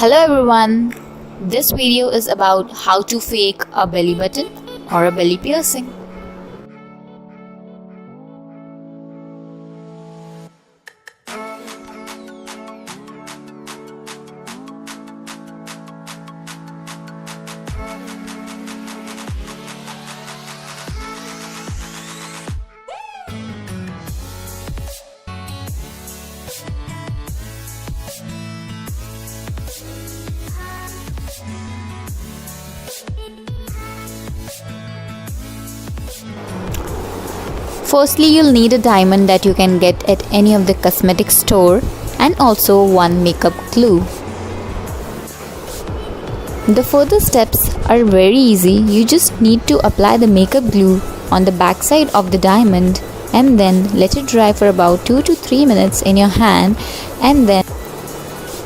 Hello everyone, this video is about how to fake a belly button or a belly piercing. Firstly, you'll need a diamond that you can get at any of the cosmetic store and also one makeup glue. The further steps are very easy. You just need to apply the makeup glue on the backside of the diamond and then let it dry for about 2 to 3 minutes in your hand and then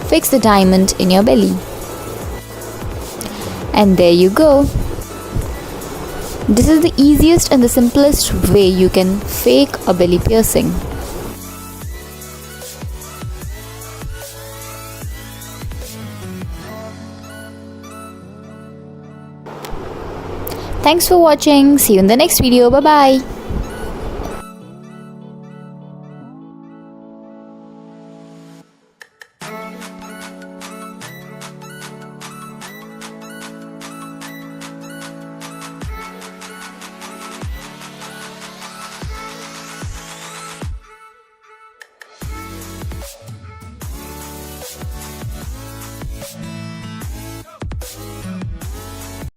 fix the diamond in your belly. And there you go. This is the easiest and the simplest way you can fake a belly piercing. Thanks for watching. See you in the next video. Bye bye.